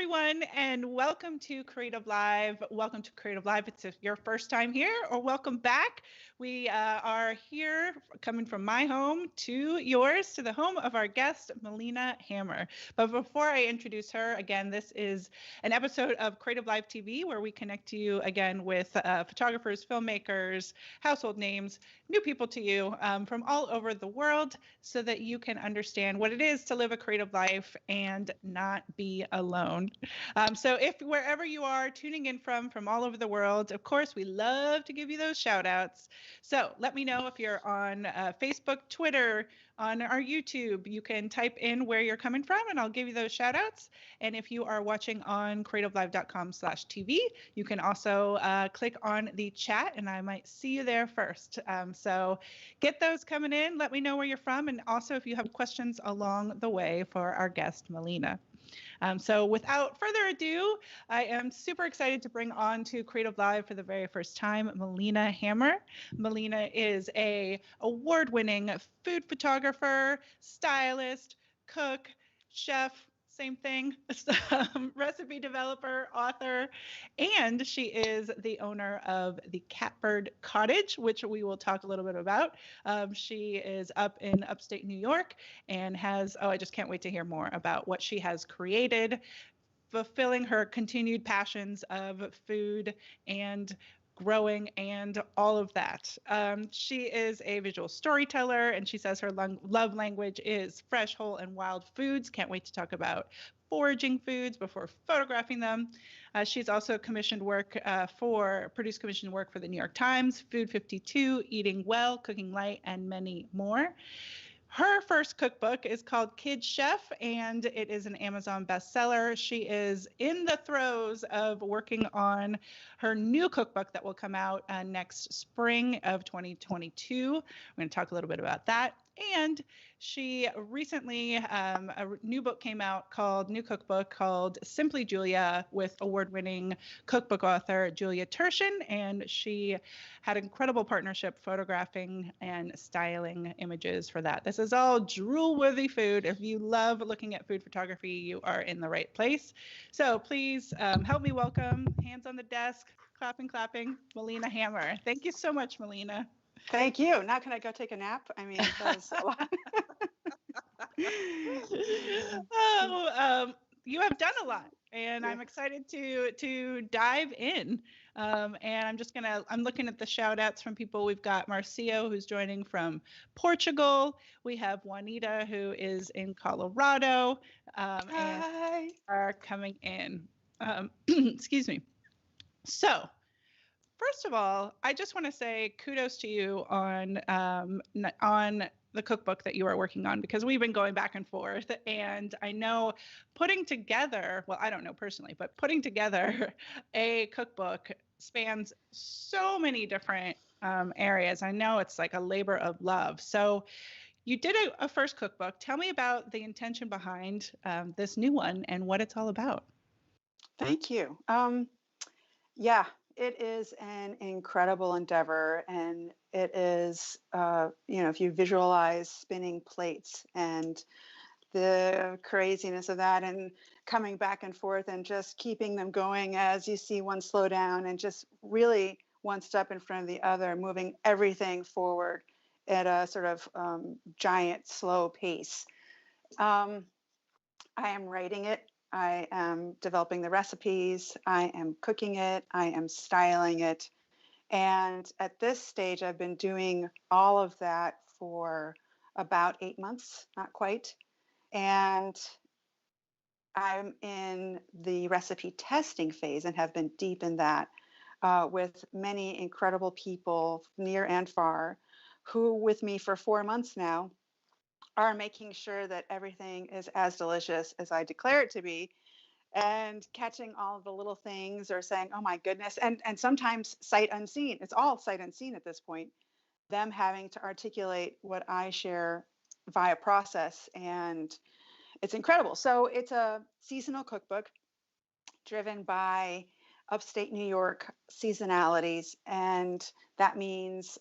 everyone, and welcome to Creative Live. Welcome to Creative Live. It's if your first time here, or welcome back. We are here coming from my home to yours, to the home of our guest, Melina Hammer. But before I introduce her, again, this is an episode of Creative Live TV where we connect you again with photographers, filmmakers, household names, new people to you from all over the world so that you can understand what it is to live a creative life and not be alone. So if wherever you are tuning in from all over the world, of course, we love to give you those shout outs. So let me know if you're on Facebook, Twitter, on our YouTube. You can type in where you're coming from and I'll give you those shout outs. And if you are watching on creativelive.com/TV, you can also click on the chat and I might see you there first. So get those coming in. Let me know where you're from. And also if you have questions along the way for our guest, Melina. So without further ado, I am super excited to bring on to Creative Live for the very first time, Melina Hammer. Melina is a award-winning food photographer, stylist, cook, chef, same thing, recipe developer, author, and she is the owner of the Catbird Cottage, which we will talk a little bit about. She is up in upstate New York and has, I just can't wait to hear more about what she has created, fulfilling her continued passions of food and growing and all of that. She is a visual storyteller and she says her love language is fresh, whole, and wild foods. Can't wait to talk about foraging foods before photographing them. She's also commissioned work produced commissioned work for the New York Times, Food 52, Eating Well, Cooking Light, and many more. Her first cookbook is called Kid Chef, and it is an Amazon bestseller. She is in the throes of working on her new cookbook that will come out next spring of 2022. We're going to talk a little bit about that. And she recently, a new book came out new cookbook called Simply Julia with award-winning cookbook author Julia Turshen. And she had an incredible partnership photographing and styling images for that. This is all drool-worthy food. If you love looking at food photography, you are in the right place. So please help me welcome, hands on the desk, clapping, Melina Hammer. Thank you so much, Melina. Thank you. Now can I go take a nap? I mean, that was a lot. You have done a lot, and I'm excited to dive in. And I'm looking at the shout outs from people. We've got Marcio, who's joining from Portugal. We have Juanita, who is in Colorado, and are coming in. Excuse me. So, first of all, I just want to say kudos to you on the cookbook that you are working on, because we've been going back and forth, and I know putting together, well, I don't know personally, but putting together a cookbook spans so many different areas. I know it's like a labor of love. So you did a first cookbook. Tell me about the intention behind this new one and what it's all about. Thank you. Yeah, it is an incredible endeavor, and it is, if you visualize spinning plates and the craziness of that and coming back and forth and just keeping them going as you see one slow down and just really one step in front of the other, moving everything forward at a sort of giant slow pace. I am writing it. I am developing the recipes, I am cooking it, I am styling it. And at this stage, I've been doing all of that for about 8 months, not quite. And I'm in the recipe testing phase and have been deep in that with many incredible people near and far who with me for 4 months now are making sure that everything is as delicious as I declare it to be, and catching all of the little things or saying, oh my goodness, and sometimes sight unseen. It's all sight unseen at this point, them having to articulate what I share via process, and it's incredible. So it's a seasonal cookbook driven by upstate New York seasonalities, and that means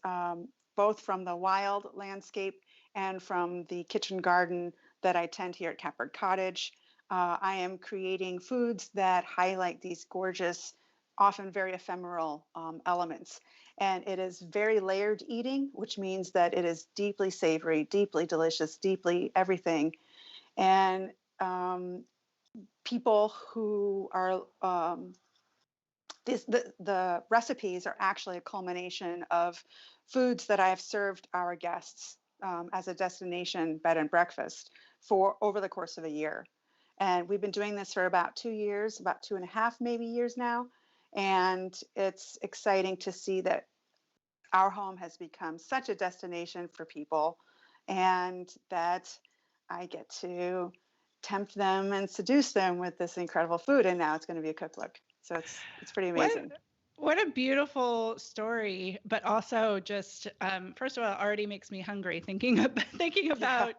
both from the wild landscape and from the kitchen garden that I tend here at Catbird Cottage. I am creating foods that highlight these gorgeous, often very ephemeral elements. And it is very layered eating, which means that it is deeply savory, deeply delicious, deeply everything. And people who are the recipes are actually a culmination of foods that I have served our guests as a destination bed and breakfast for over the course of a year. And we've been doing this for about 2 years, about 2.5 maybe years now. And it's exciting to see that our home has become such a destination for people and that I get to tempt them and seduce them with this incredible food. And now it's going to be a cookbook. So it's pretty What amazing. what a beautiful story, but also just first of all, it already makes me hungry thinking Yeah.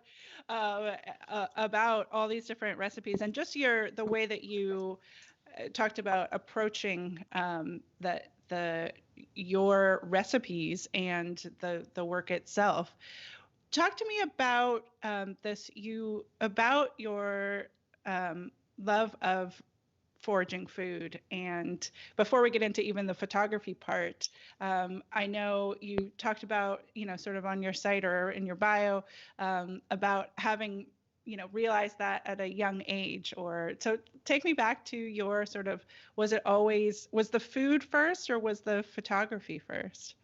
about all these different recipes and just the way that you talked about approaching the your recipes and the work itself. Talk to me about about your love of foraging food. And before we get into even the photography part, I know you talked about, sort of on your site or in your bio, about having, realized that at a young age. Or so take me back to your sort of, was the food first or was the photography first?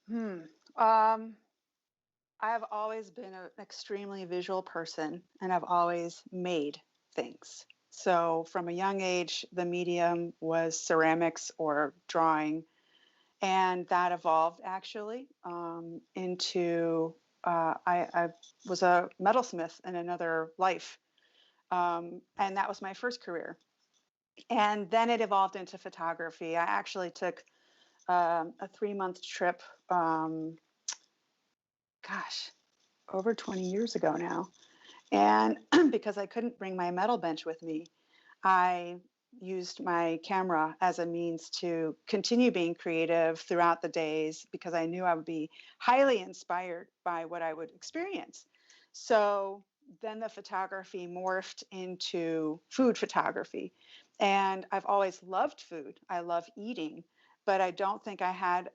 Hmm. I've always been an extremely visual person and I've always made things. So from a young age, the medium was ceramics or drawing. And that evolved actually into I was a metalsmith in another life. And that was my first career. And then it evolved into photography. I actually took a 3-month trip, um, gosh, over 20 years ago now. And because I couldn't bring my metal bench with me, I used my camera as a means to continue being creative throughout the days because I knew I would be highly inspired by what I would experience. So then the photography morphed into food photography. And I've always loved food. I love eating, but I don't think I had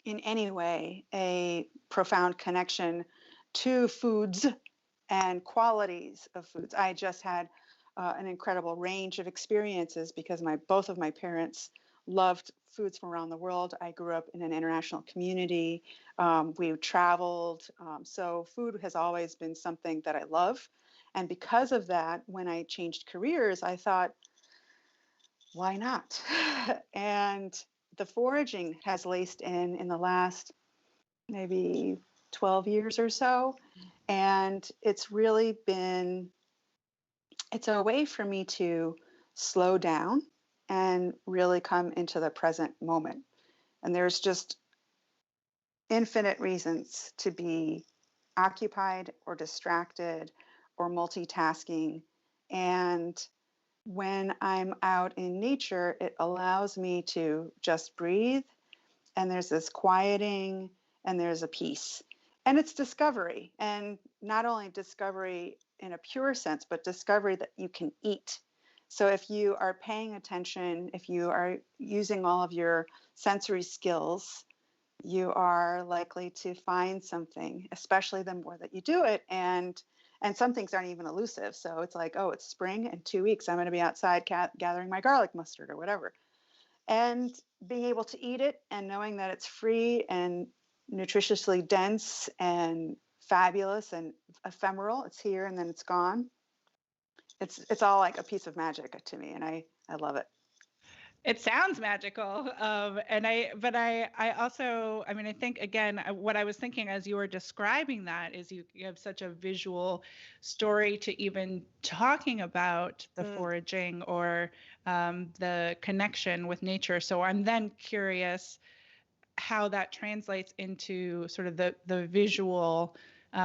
in any way a profound connection to foods and qualities of foods. I just had an incredible range of experiences because both of my parents loved foods from around the world. I grew up in an international community. We traveled. So food has always been something that I love. And because of that, when I changed careers, I thought, why not? And the foraging has laced in the last maybe 12 years or so. And it's really been, it's a way for me to slow down and really come into the present moment. And there's just infinite reasons to be occupied or distracted or multitasking. And when I'm out in nature, it allows me to just breathe. And there's this quieting and there's a peace. And it's discovery. And not only discovery in a pure sense, but discovery that you can eat. So if you are paying attention, if you are using all of your sensory skills, you are likely to find something, especially the more that you do it. And some things aren't even elusive. So it's like, oh, it's spring. In 2 weeks, I'm going to be outside gathering my garlic mustard or whatever. And being able to eat it and knowing that it's free and nutritiously dense and fabulous and ephemeral. It's here and then it's gone. It's all like a piece of magic to me, and I love it. It sounds magical. I also, I mean, I think again, what I was thinking as you were describing that is you have such a visual story to even talking about the Mm. foraging or the connection with nature. So I'm then curious how that translates into sort of the visual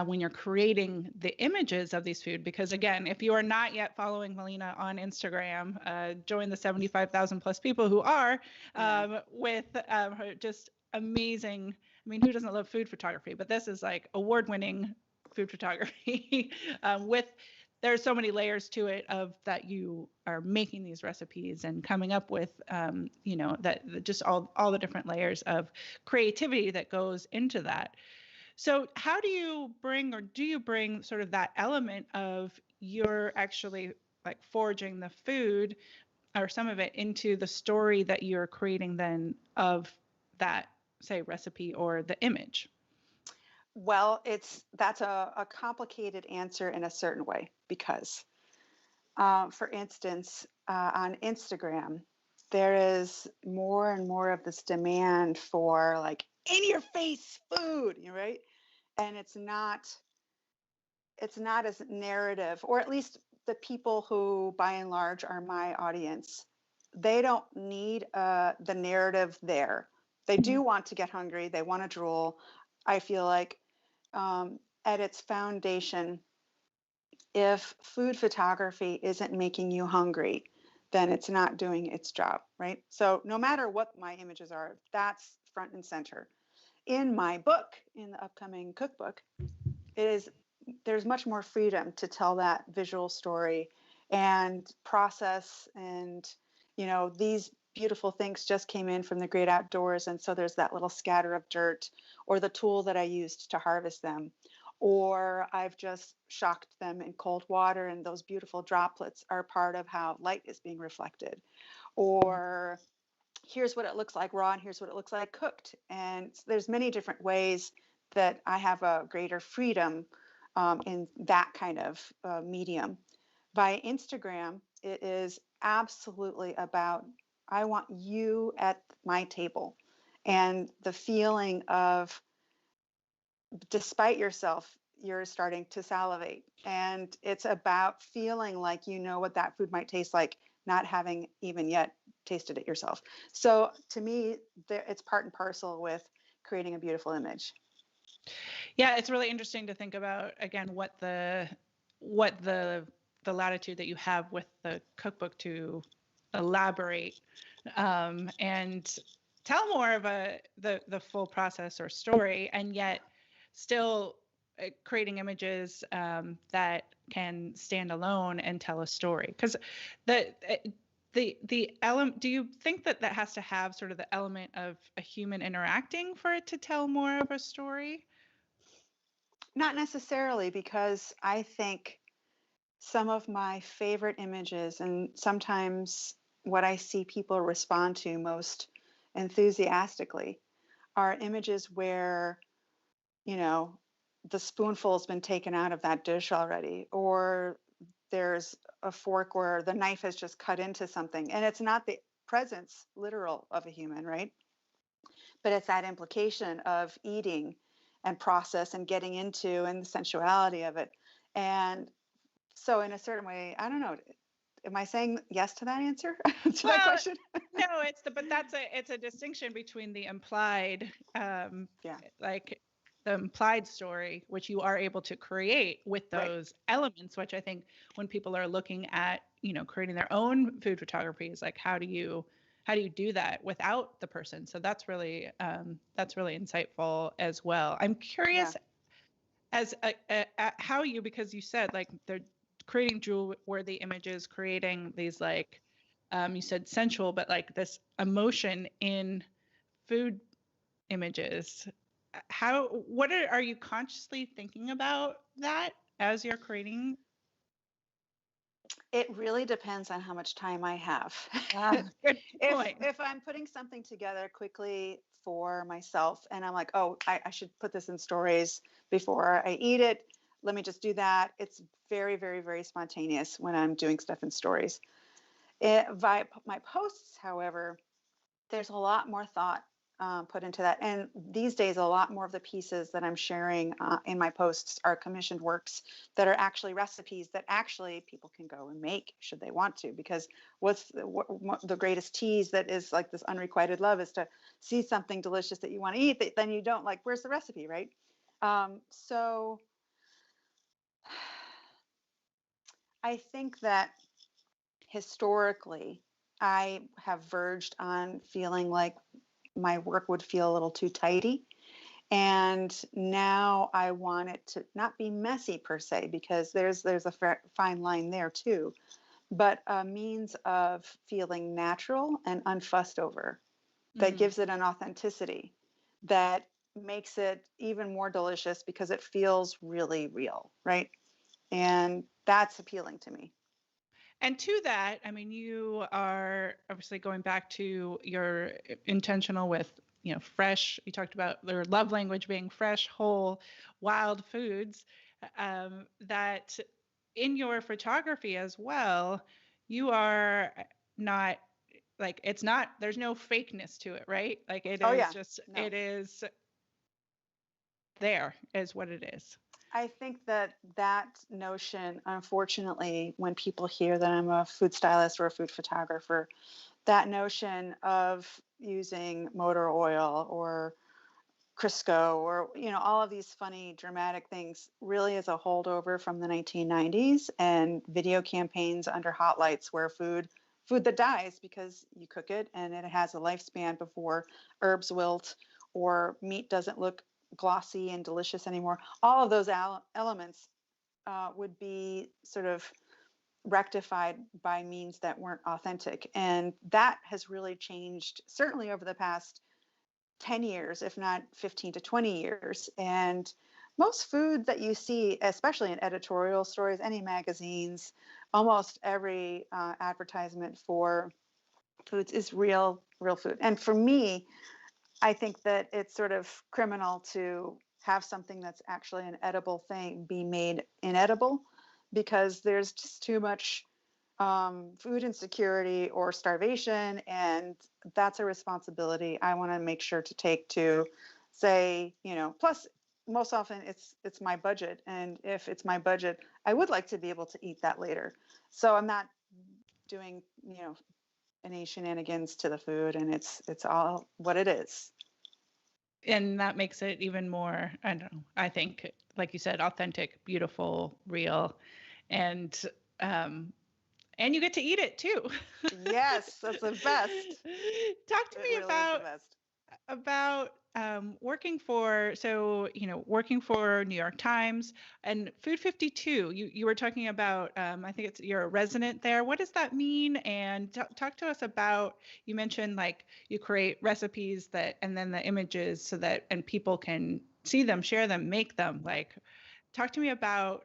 when you're creating the images of these food. Because again, if you are not yet following Melina on Instagram, join the 75,000 plus people who are Yeah. with her just amazing. I mean, who doesn't love food photography? But this is like award-winning food photography with there's so many layers to it of that you are making these recipes and coming up with that just all the different layers of creativity that goes into that. So how do you bring, or do you bring sort of that element of you're actually like foraging the food or some of it into the story that you're creating then of that, say, recipe or the image? Well, that's a complicated answer in a certain way because, for instance, on Instagram, there is more and more of this demand for like in your face food, right? And it's not as narrative, or at least the people who by and large are my audience, they don't need the narrative there. They Mhm. do want to get hungry, they want to drool. I feel like, at its foundation, if food photography isn't making you hungry, then it's not doing its job, right? So no matter what my images are, that's front and center. In my book, in the upcoming cookbook, it is there's much more freedom to tell that visual story and process. And these beautiful things just came in from the great outdoors, and so there's that little scatter of dirt, or the tool that I used to harvest them, or I've just shocked them in cold water and those beautiful droplets are part of how light is being reflected, or here's what it looks like raw and here's what it looks like cooked. And there's many different ways that I have a greater freedom, in that kind of medium. By Instagram, it is absolutely about, I want you at my table, and the feeling of, despite yourself, you're starting to salivate. And it's about feeling like you know what that food might taste like, not having even yet tasted it yourself. So to me, it's part and parcel with creating a beautiful image. Yeah, it's really interesting to think about again what the latitude that you have with the cookbook to elaborate and tell more of the full process or story, and yet still creating images that can stand alone and tell a story. Because the the element, do you think that that has to have sort of the element of a human interacting for it to tell more of a story? Not necessarily, because I think some of my favorite images, and sometimes what I see people respond to most enthusiastically, are images where, you know, the spoonful's been taken out of that dish already, or there's a fork where the knife has just cut into something. And it's not the presence literal of a human, right? But it's that implication of eating and process and getting into, and the sensuality of it. And so, in a certain way, I don't know. Am I saying yes to that answer to that Well, question? no, but it's a distinction between the implied, Yeah, like the implied story, which you are able to create with right. those elements, which I think when people are looking at, creating their own food photography is like, how do you do that without the person? So that's really insightful as well. I'm Yeah. curious as how you, because you said like they're creating jewel worthy images, creating these like you said sensual, but like this emotion in food images. Are you consciously thinking about that as you're creating? It really depends on how much time I have. Good if point. if I'm putting something together quickly for myself and I'm like, oh, I should put this in stories before I eat it, let me just do that. It's very, very, very spontaneous when I'm doing stuff in stories. Via my posts, however, there's a lot more thought, put into that. And these days, a lot more of the pieces that I'm sharing, in my posts are commissioned works that are actually recipes that actually people can go and make should they want to. Because what's the greatest tease that is like this unrequited love is to see something delicious that you want to eat that then you don't like. Where's the recipe, right? So I think that historically, I have verged on feeling like my work would feel a little too tidy. And now I want it to not be messy per se, because there's a fine line there too, but a means of feeling natural and unfussed over, that Mm. gives it an authenticity that makes it even more delicious because it feels really real, right? And that's appealing to me. And to that, I mean, you are obviously going back to your intentional with, fresh. You talked about your love language being fresh, whole, wild foods. That in your photography as well, you are not like it's not. There's no fakeness to it, right? Like it Oh is yeah, just. no. It is there is what it is. I think that notion, unfortunately, when people hear that I'm a food stylist or a food photographer, that notion of using motor oil or Crisco or all of these funny dramatic things really is a holdover from the 1990s and video campaigns under hot lights where food that dies because you cook it and it has a lifespan before herbs wilt or meat doesn't look glossy and delicious anymore. All of those elements would be sort of rectified by means that weren't authentic, and that has really changed certainly over the past 10 years, if not 15 to 20 years. And most food that you see, especially in editorial stories, any magazines, almost every advertisement for foods is real food. And for me, I think that it's sort of criminal to have something that's actually an edible thing be made inedible, because there's just too much food insecurity or starvation, and that's a responsibility I want to make sure to take to say, plus most often it's my budget, and if it's my budget, I would like to be able to eat that later. So I'm not doing, any shenanigans to the food, and it's all what it is. And that makes it even more, I don't know, I think, like you said, authentic, beautiful, real, and um, and you get to eat it too. Yes, that's the best. Talk to It me really is the best. about working for working for New York Times and Food 52. You were talking about I think it's you're a resident there. What does that mean? And talk to us about, you mentioned like you create recipes that and then the images so that and people can see them, share them, make them. Like talk to me about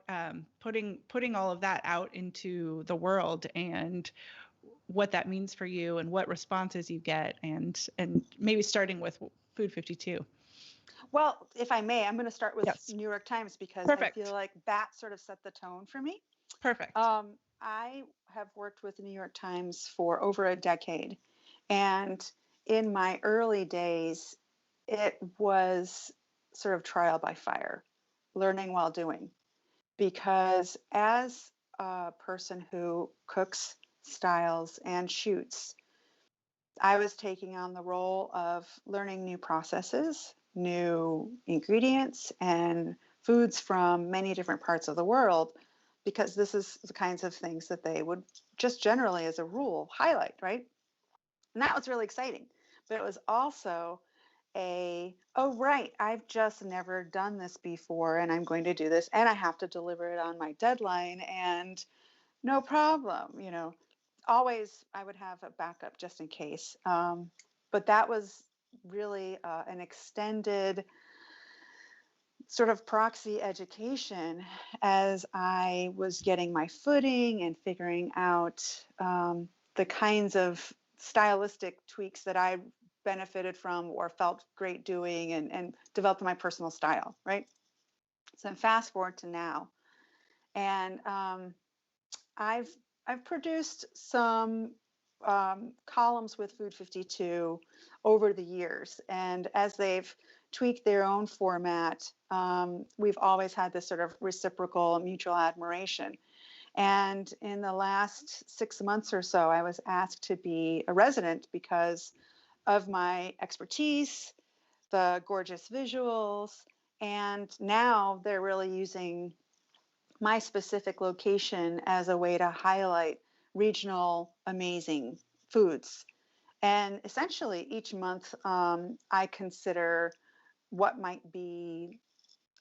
putting all of that out into the world and what that means for you and what responses you get, and maybe starting with Food 52. Well, if I may, I'm going to start with Yes. New York Times because I feel Perfect. like that sort of set the tone for me. Perfect. I have worked with the New York Times for over a decade. And in my early days, it was sort of trial by fire, learning while doing. Because as a person who cooks, styles, and shoots, I was taking on the role of learning new processes, new ingredients, and foods from many different parts of the world, because this is the kinds of things that they would just generally, as a rule, highlight, right? And that was really exciting. But it was also oh, right, I've just never done this before, and I'm going to do this, and I have to deliver it on my deadline, and no problem, always I would have a backup just in case. But that was really an extended sort of proxy education as I was getting my footing and figuring out the kinds of stylistic tweaks that I benefited from or felt great doing, and developed my personal style, right? So fast forward to now, and I've I've produced some columns with Food 52 over the years, and as they've tweaked their own format, we've always had this sort of reciprocal mutual admiration. And in the last 6 months or so, I was asked to be a resident because of my expertise, the gorgeous visuals, and now they're really using my specific location as a way to highlight regional amazing foods. And essentially, each month I consider what might be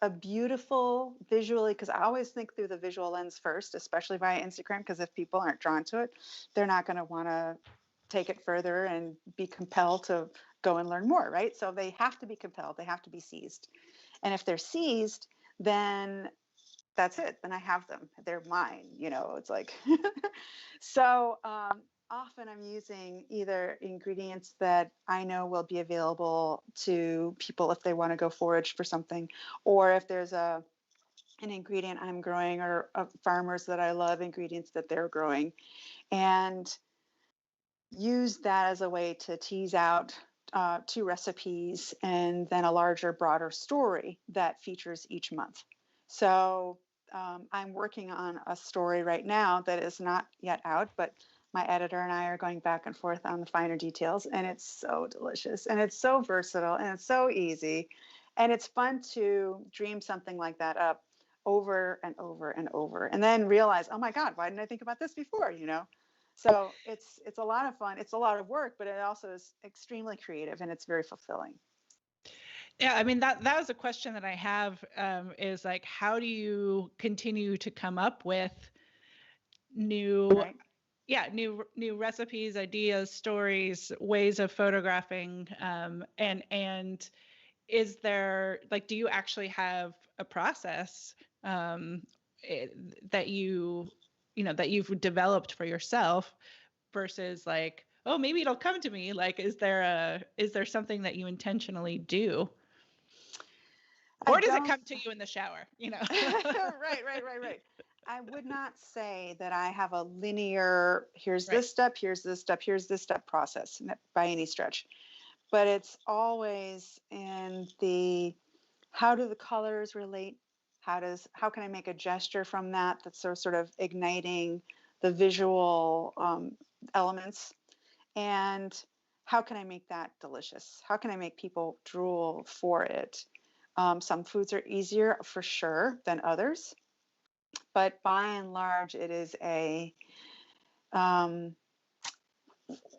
a beautiful visually, because I always think through the visual lens first, especially via Instagram, because if people aren't drawn to it, they're not going to want to take it further and be compelled to go and learn more, right? So they have to be compelled, they have to be seized. And if they're seized, then that's it. Then I have them. They're mine. It's like, so often I'm using either ingredients that I know will be available to people if they want to go forage for something, or if there's an ingredient I'm growing, or farmers that I love, ingredients that they're growing, and use that as a way to tease out two recipes and then a larger, broader story that features each month. So I'm working on a story right now that is not yet out, but my editor and I are going back and forth on the finer details, and it's so delicious, and it's so versatile, and it's so easy, and it's fun to dream something like that up over and over and over, and then realize, oh my God, why didn't I think about this before? So it's a lot of fun. It's a lot of work, but it also is extremely creative, and it's very fulfilling. Yeah, I mean that was a question that I have, is like, how do you continue to come up with new, Right. yeah, new recipes, ideas, stories, ways of photographing, and is there, like, do you actually have a process, um, that that you've developed for yourself versus like, oh, maybe it'll come to me? Like, is there something that you intentionally do? I Or does it don't. come to you in the shower, Right. I would not say that I have a linear, here's Right. this step, here's this step, here's this step process by any stretch. But it's always in the, how do the colors relate? How can I make a gesture from that that's sort of igniting the visual elements? And how can I make that delicious? How can I make people drool for it? Some foods are easier for sure than others, but by and large, it is um,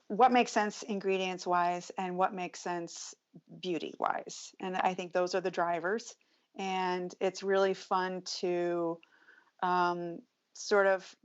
what makes sense ingredients wise and what makes sense beauty wise. And I think those are the drivers. And it's really fun to um, sort of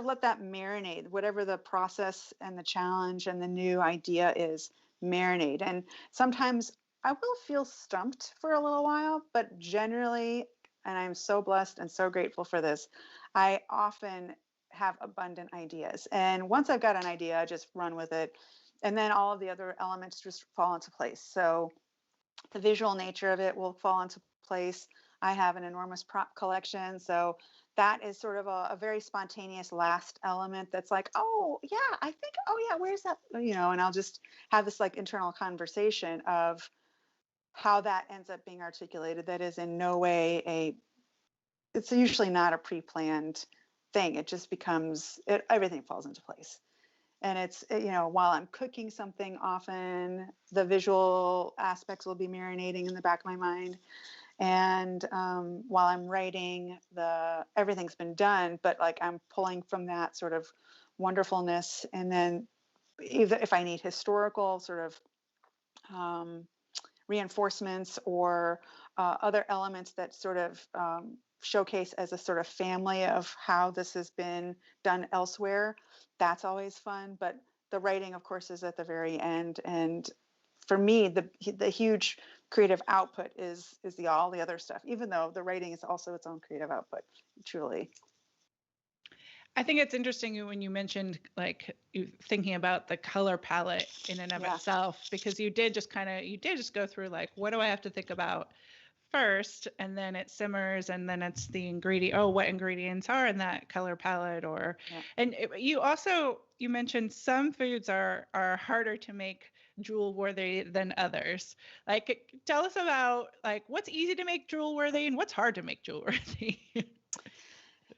let that marinate, whatever the process and the challenge and the new idea is, marinate. And sometimes I will feel stumped for a little while, but generally, and I'm so blessed and so grateful for this, I often have abundant ideas. And once I've got an idea, I just run with it. And then all of the other elements just fall into place. So the visual nature of it will fall into place. I have an enormous prop collection, so that is sort of a very spontaneous last element that's like, oh yeah, I think, oh yeah, where's that, and I'll just have this like internal conversation of how that ends up being articulated. That is in no way it's usually not a pre-planned thing. It just becomes, everything falls into place. And it's, while I'm cooking something, often the visual aspects will be marinating in the back of my mind. And while I'm writing, everything's been done, but like I'm pulling from that sort of wonderfulness. And then either if I need historical sort of reinforcements or other elements that sort of showcase as a sort of family of how this has been done elsewhere, that's always fun. But the writing, of course, is at the very end. And for me, the huge creative output is all the other stuff, even though the writing is also its own creative output, truly. I think it's interesting when you mentioned like you thinking about the color palette in and of Yeah. itself, because you did just go through like, what do I have to think about first, and then it simmers, and then it's the ingredient. Oh, what ingredients are in that color palette? Or, Yeah. and you mentioned some foods are harder to make drool worthy than others. Like, tell us about like what's easy to make drool worthy and what's hard to make drool worthy.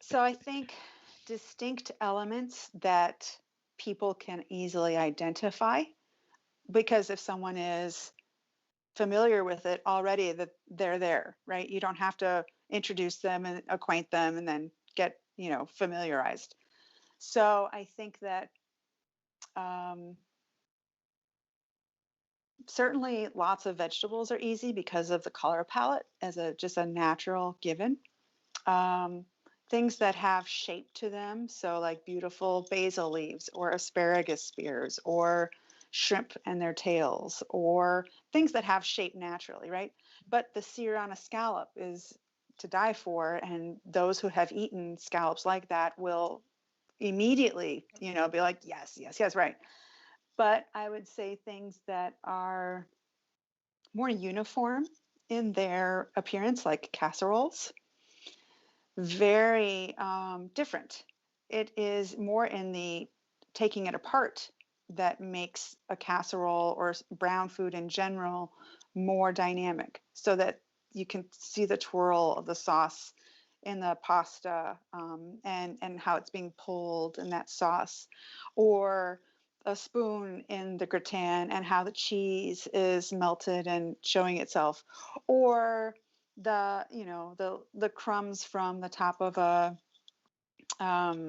So I think distinct elements that people can easily identify, because if someone is familiar with it already, that they're there, right? You don't have to introduce them and acquaint them and then get, familiarized. So I think that Certainly lots of vegetables are easy because of the color palette as a just a natural given. Um, Things that have shape to them, so like beautiful basil leaves or asparagus spears or shrimp and their tails or things that have shape naturally, right? But the sear on a scallop is to die for, and those who have eaten scallops like that will immediately, be like, yes, yes, yes, right. But I would say things that are more uniform in their appearance, like casseroles, very different. It is more in the taking it apart that makes a casserole or brown food in general more dynamic, so that you can see the twirl of the sauce in the pasta, and how it's being pulled in that sauce, or a spoon in the gratin and how the cheese is melted and showing itself, or the crumbs from the top of a I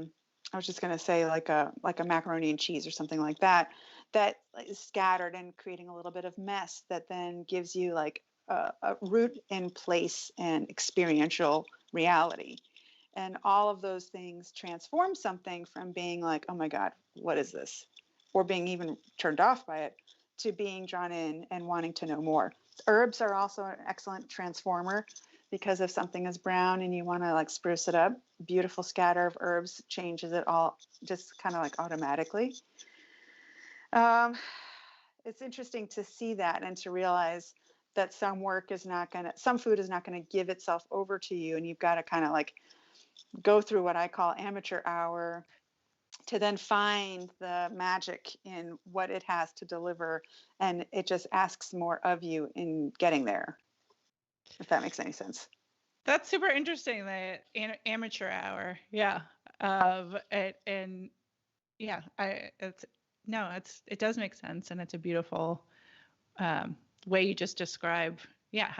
was just going to say like a macaroni and cheese or something like that, that is scattered and creating a little bit of mess that then gives you like a root in place and experiential reality. And all of those things transform something from being like, oh my God, what is this? Or being even turned off by it, to being drawn in and wanting to know more. Herbs are also an excellent transformer, because if something is brown and you want to like spruce it up, beautiful scatter of herbs changes it all just kind of like automatically. Um, it's interesting to see that and to realize that some food is not going to give itself over to you, and you've got to kind of like go through what I call amateur hour to then find the magic in what it has to deliver, and it just asks more of you in getting there, if that makes any sense. That's super interesting. The amateur hour, yeah, of it, and yeah, it's no, it does make sense, and it's a beautiful um, way you just describe, yeah,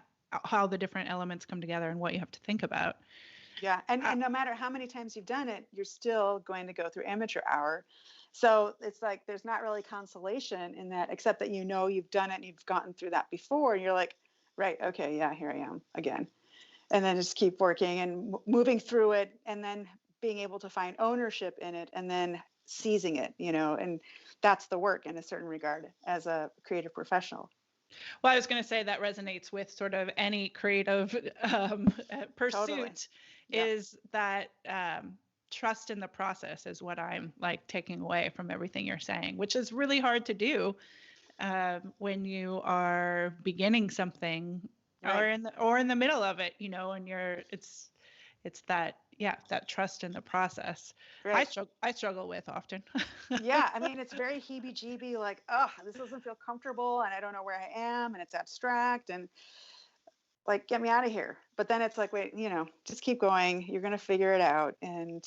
how the different elements come together and what you have to think about. Yeah, and no matter how many times you've done it, you're still going to go through amateur hour. So it's like there's not really consolation in that, except that you've done it and you've gotten through that before, and you're like, right, okay, yeah, here I am again. And then just keep working and moving through it, and then being able to find ownership in it, and then seizing it, and that's the work in a certain regard as a creative professional. Well, I was going to say that resonates with sort of any creative Totally. pursuit, Yeah. is that trust in the process is what I'm like taking away from everything you're saying, which is really hard to do when you are beginning something Right. or in the middle of it, and it's that, yeah, that trust in the process. Right. I struggle with often. Yeah, I mean, it's very heebie-jeebie, like, oh, this doesn't feel comfortable, and I don't know where I am, and it's abstract, and like, get me out of here. But then it's like, wait, just keep going. You're going to figure it out. And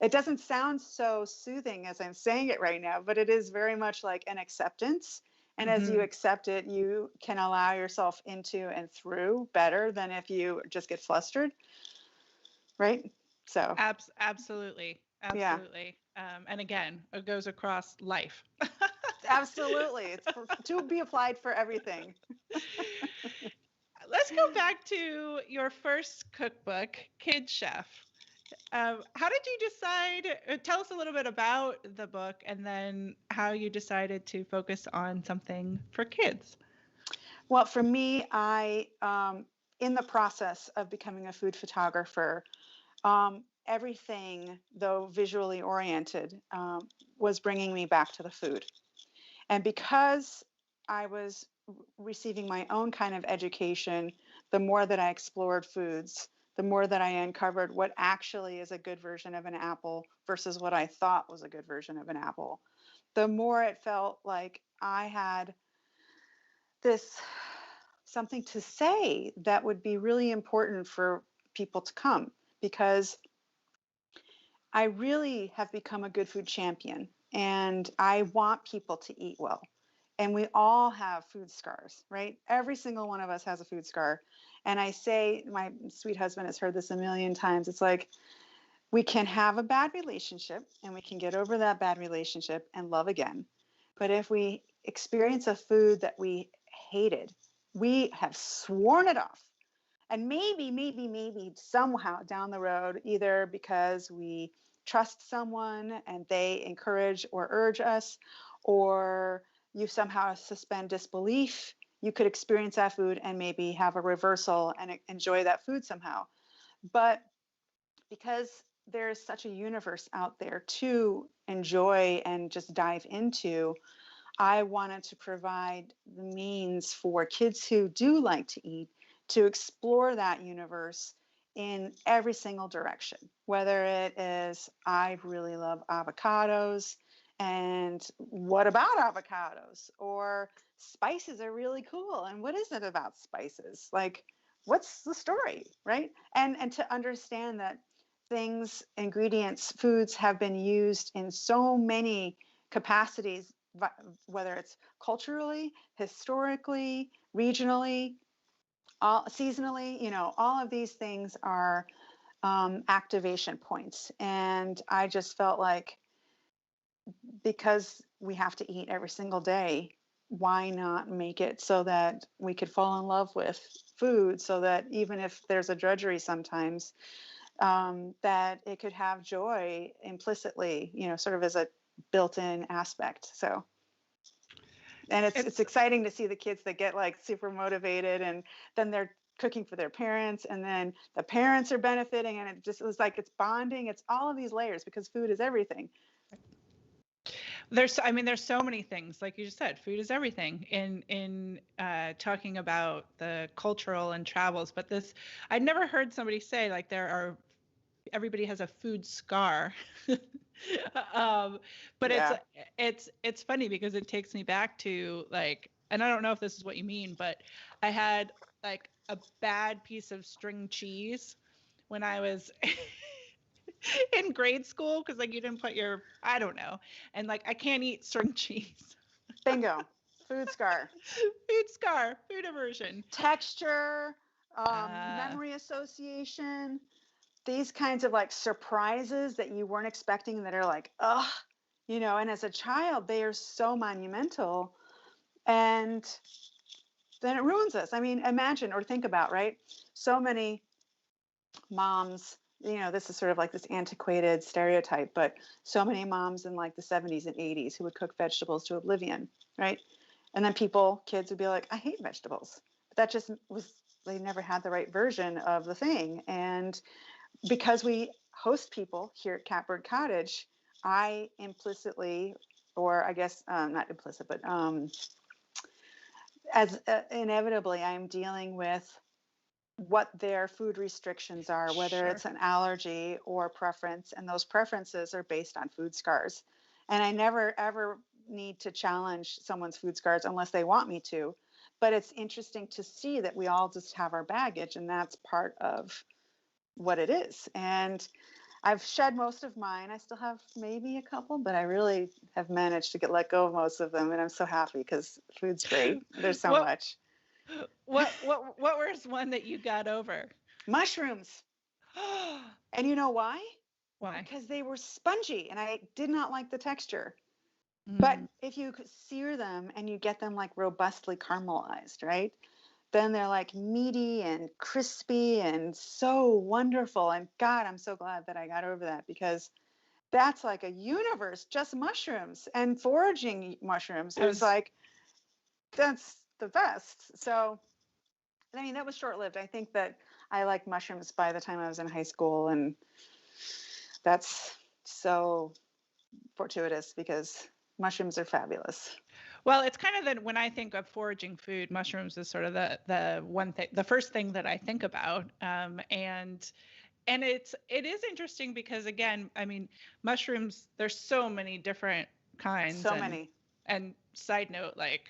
it doesn't sound so soothing as I'm saying it right now, but it is very much like an acceptance. And as you Hmm. accept it, you can allow yourself into and through better than if you just get flustered, right? So, Absolutely, yeah, absolutely. And again, it goes across life. absolutely. It's to be applied for everything. Let's go back to your first cookbook, Kid Chef. How did you decide? Tell us a little bit about the book, and then how you decided to focus on something for kids. Well, for me, in the process of becoming a food photographer, everything, though visually oriented, was bringing me back to the food. And because I was receiving my own kind of education, the more that I explored foods, the more that I uncovered what actually is a good version of an apple versus what I thought was a good version of an apple, the more it felt like I had this something to say that would be really important for people to come, because I really have become a good food champion, and I want people to eat well. And we all have food scars, right? Every single one of us has a food scar. And I say, my sweet husband has heard this a million times. It's like, we can have a bad relationship and we can get over that bad relationship and love again. But if we experience a food that we hated, we have sworn it off. And maybe somehow down the road, either because we trust someone and they encourage or urge us, or you somehow suspend disbelief, you could experience that food and maybe have a reversal and enjoy that food somehow. But because there's such a universe out there to enjoy and just dive into, I wanted to provide the means for kids who do like to eat to explore that universe in every single direction. Whether it is, I really love avocados, and what about avocados? Or spices are really cool. And what is it about spices? Like, what's the story, right? And to understand that things, ingredients, foods have been used in so many capacities, whether it's culturally, historically, regionally, all seasonally, all of these things are activation points. And I just felt like, because we have to eat every single day, why not make it so that we could fall in love with food, so that even if there's a drudgery sometimes, that it could have joy implicitly, sort of as a built-in aspect. So, and it's exciting to see the kids that get like super motivated, and then they're cooking for their parents, and then the parents are benefiting, and it just was like, it's bonding. It's all of these layers, because food is everything. There's so many things, like you just said, food is everything in talking about the cultural and travels. But I'd never heard somebody say like everybody has a food scar. But Yeah. it's funny because it takes me back to like, and I don't know if this is what you mean, but I had like a bad piece of string cheese when I was in grade school, because like you didn't put I don't know, and like I can't eat string cheese. Bingo. Food scar. Food scar, food aversion. Texture, memory association, these kinds of like surprises that you weren't expecting, that are like, ugh, and as a child, they are so monumental, and then it ruins us. I mean, imagine or think about, right? So many moms, this is sort of like this antiquated stereotype, but so many moms in like the 70s and 80s who would cook vegetables to oblivion, right? And then kids would be like, I hate vegetables. But that just was, they never had the right version of the thing. And because we host people here at Catbird Cottage, I implicitly, or I guess not implicit, but as inevitably, I'm dealing with what their food restrictions are, whether Sure. it's an allergy or preference, and those preferences are based on food scars. And I never ever need to challenge someone's food scars unless they want me to. But it's interesting to see that we all just have our baggage, and that's part of what it is. And I've shed most of mine. I still have maybe a couple, but I really have managed to let go of most of them, and I'm so happy because food's great. There's so much. What was one that you got over? Mushrooms. And you know why? Why? Because they were spongy and I did not like the texture. But Mm. if you could sear them and you get them like robustly caramelized, right? Then they're like meaty and crispy and so wonderful. And God, I'm so glad that I got over that, because that's like a universe, just mushrooms, and foraging mushrooms is like, that's the best. So, I mean, that was short lived. I think that I liked mushrooms by the time I was in high school, and that's so fortuitous because mushrooms are fabulous. Well, it's kind of that when I think of foraging food, mushrooms is sort of the one thing, the first thing that I think about. And it is interesting because, again, I mean, mushrooms, there's so many different kinds, So many. and side note, like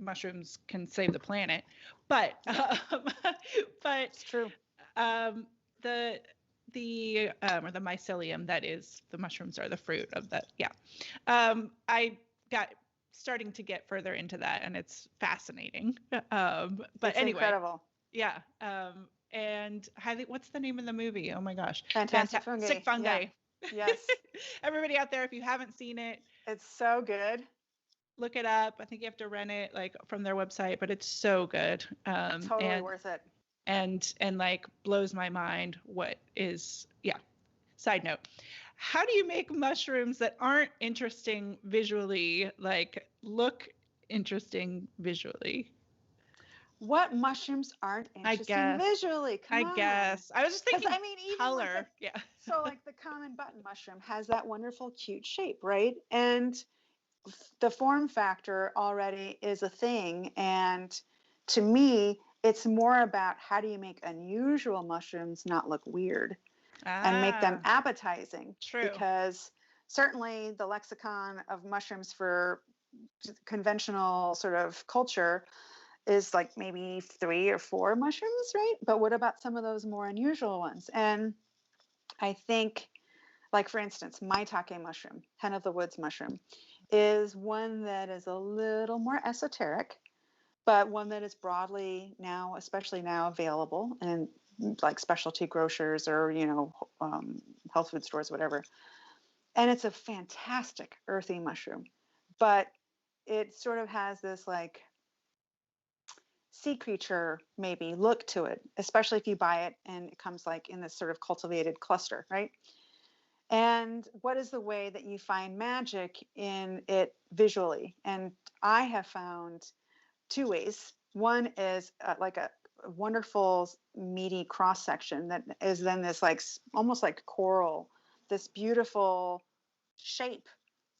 mushrooms can save the planet, but but It's true. um, the or the mycelium, that is, the mushrooms are the fruit of that. Yeah. I got starting to get further into that, and it's fascinating. But It's anyway, incredible. yeah. And what's the name of the movie? Oh my gosh. Fantastic fungi. Fantastic Fungi. Yeah. Yes. Everybody out there, if you haven't seen it, It's so good. look it up. I think you have to rent it like from their website, but it's so good. Totally worth it. And like blows my mind what is, yeah. Side note, how do you make mushrooms that aren't interesting visually, like look interesting visually? What mushrooms aren't I interesting guess. visually? Come I on. guess. I was just Because thinking I mean, even like color. Yeah. like the common button mushroom has that wonderful, cute shape, right? And the form factor already is a thing. And to me, it's more about how do you make unusual mushrooms not look weird and make them Ah, appetizing, true. because certainly the lexicon of mushrooms for conventional sort of culture is like maybe 3 or 4 mushrooms, right? But what about some of those more unusual ones? And I think, like for instance, maitake mushroom, hen of the woods mushroom, is one that is a little more esoteric, but one that is broadly now, especially now, available in like specialty grocers or health food stores, whatever. And it's a fantastic earthy mushroom, but it sort of has this like sea creature maybe look to it, especially if you buy it and it comes like in this sort of cultivated cluster, right? And what is the way that you find magic in it visually? And I have found 2 ways. One is like a wonderful meaty cross section that is then this like almost like coral, this beautiful shape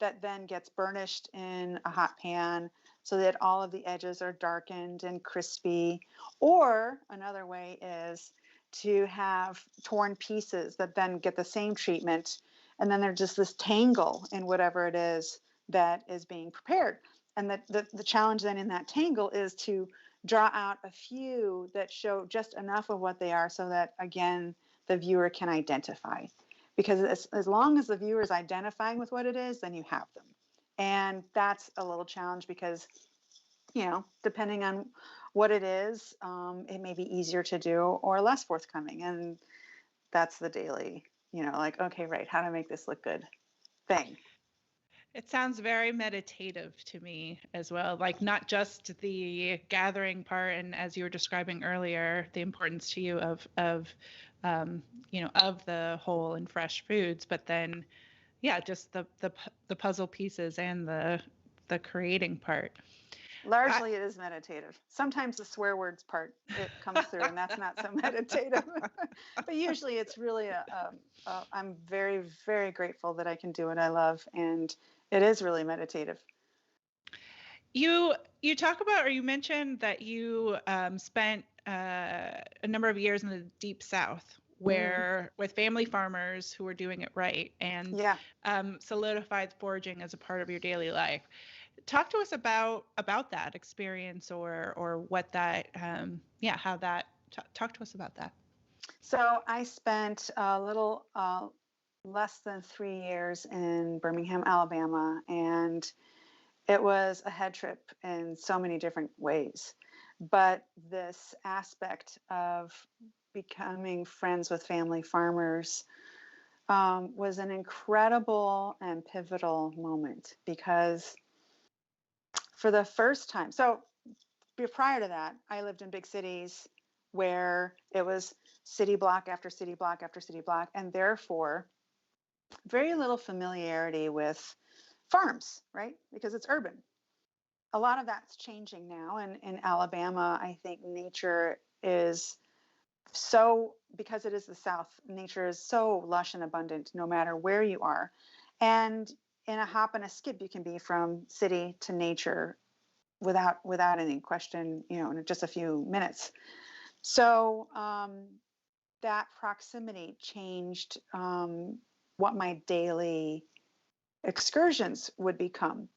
that then gets burnished in a hot pan so that all of the edges are darkened and crispy. Or another way is to have torn pieces that then get the same treatment. And then there's just this tangle in whatever it is that is being prepared. And the challenge then in that tangle is to draw out a few that show just enough of what they are so that, again, the viewer can identify. Because as long as the viewer is identifying with what it is, then you have them. And that's a little challenge because, depending on what it is, it may be easier to do or less forthcoming. And that's the daily, like, okay, right, how to make this look good thing. It sounds very meditative to me as well. Like not just the gathering part, and as you were describing earlier, the importance to you of the whole and fresh foods, but then yeah, just the puzzle pieces and the creating part. I, Largely, it is meditative. Sometimes the swear words part it comes through, and that's not so meditative. But usually, it's really I'm very, very grateful that I can do what I love, and it is really meditative. you talk about, or you mentioned that you spent a number of years in the deep south Mm, where with family farmers who were doing it right and yeah. solidified foraging as a part of your daily life. Talk to us about that experience or what that how that talk to us about that. So I spent a little less than 3 years in Birmingham, Alabama, and it was a head trip in so many different ways. But this aspect of becoming friends with family farmers was an incredible and pivotal moment because for the first time, so prior to that, I lived in big cities where it was city block after city block after city block, and therefore very little familiarity with farms, right? Because it's urban. A lot of that's changing now. And in Alabama, I think nature is so, because it is the South, nature is so lush and abundant no matter where you are. And in a hop and a skip, you can be from city to nature without any question, in just a few minutes. So that proximity changed what my daily excursions would become.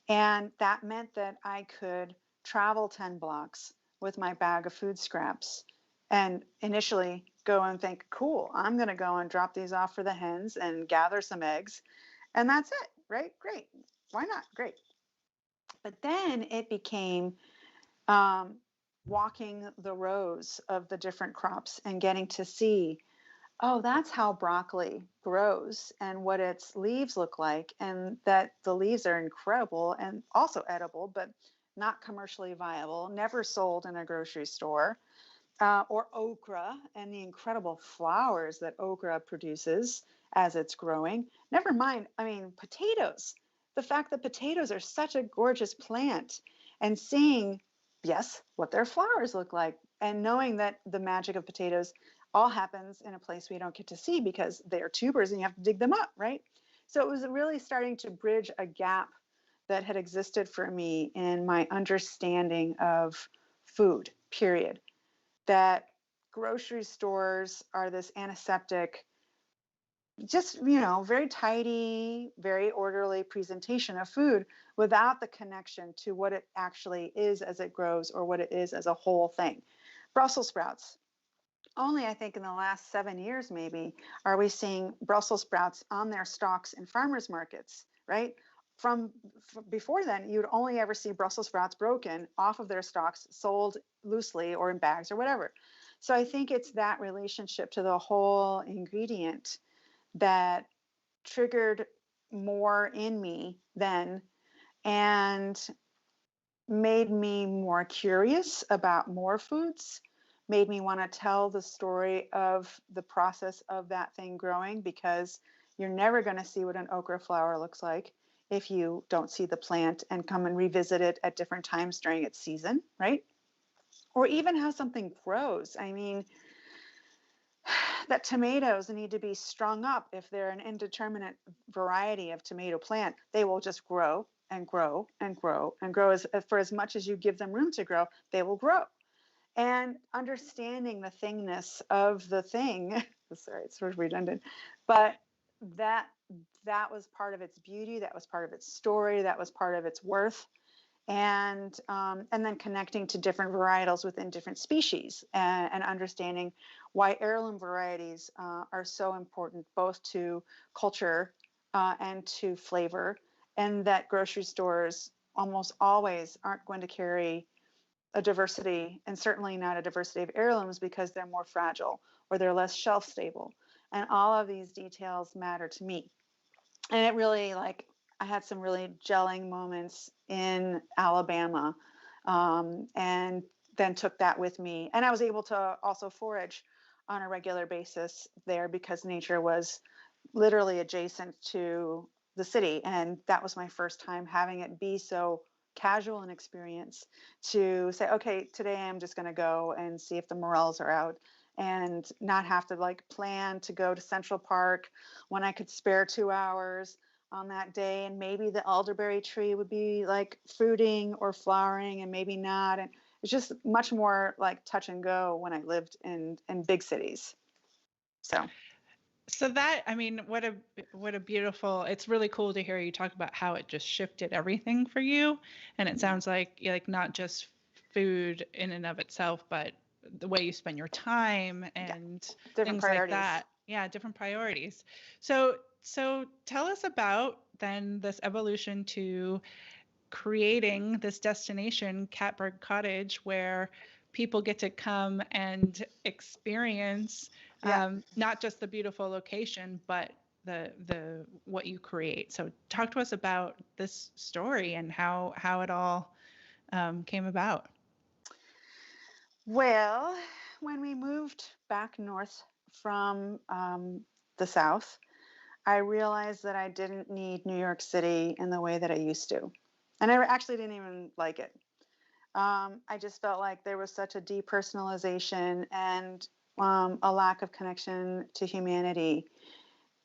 And that meant that I could travel 10 blocks with my bag of food scraps and initially go and think, cool, I'm going to go and drop these off for the hens and gather some eggs. And that's it, right? Great. Why not? Great. But then it became um, walking the rows of the different crops and getting to see oh, that's how broccoli grows and what its leaves look like, and that the leaves are incredible and also edible, but not commercially viable, never sold in a grocery store. Or okra and the incredible flowers that okra produces as it's growing. Never mind, I mean, potatoes. The fact that potatoes are such a gorgeous plant and seeing, yes, what their flowers look like, and knowing that the magic of potatoes all happens in a place we don't get to see because they're tubers and you have to dig them up, right? So it was really starting to bridge a gap that had existed for me in my understanding of food, period, that grocery stores are this antiseptic, just, very tidy, very orderly presentation of food without the connection to what it actually is as it grows or what it is as a whole thing. Brussels sprouts. Only I think in the last 7 years, maybe, are we seeing Brussels sprouts on their stalks in farmers markets, right? From before then, you'd only ever see Brussels sprouts broken off of their stalks, sold loosely or in bags or whatever. So I think it's that relationship to the whole ingredient that triggered more in me then and made me more curious about more foods, made me want to tell the story of the process of that thing growing, because you're never going to see what an okra flower looks like if you don't see the plant and come and revisit it at different times during its season, right? Or even how something grows. I mean, that tomatoes need to be strung up. If they're an indeterminate variety of tomato plant, they will just grow and grow and grow and grow. For as much as you give them room to grow, they will grow. And understanding the thingness of the thing, sorry, it's sort of redundant, but that that was part of its beauty, that was part of its story, that was part of its worth. And then connecting to different varietals within different species, and understanding why heirloom varieties are so important both to culture and to flavor, and that grocery stores almost always aren't going to carry a diversity, and certainly not a diversity of heirlooms, because they're more fragile or they're less shelf stable. And all of these details matter to me. And it really, like, I had some really gelling moments in Alabama, and then took that with me. And I was able to also forage on a regular basis there because nature was literally adjacent to the city. And that was my first time having it be so casual an experience to say, okay, today I'm just going to go and see if the morels are out, and not have to like plan to go to Central Park when I could spare 2 hours on that day. And maybe the elderberry tree would be like fruiting or flowering and maybe not. And it's just much more like touch and go when I lived in big cities. So So that, I mean, what a beautiful, it's really cool to hear you talk about how it just shifted everything for you. And it yeah, sounds like not just food in and of itself, but the way you spend your time yeah, and different things like priorities. that. Yeah, different priorities. So tell us about then this evolution to creating this destination, Catbird Cottage, where people get to come and experience Yeah. not just the beautiful location, but the what you create. So talk to us about this story and how it all came about. Well, when we moved back north from the South, I realized that I didn't need New York City in the way that I used to. And I actually didn't even like it. I just felt like there was such a depersonalization and a lack of connection to humanity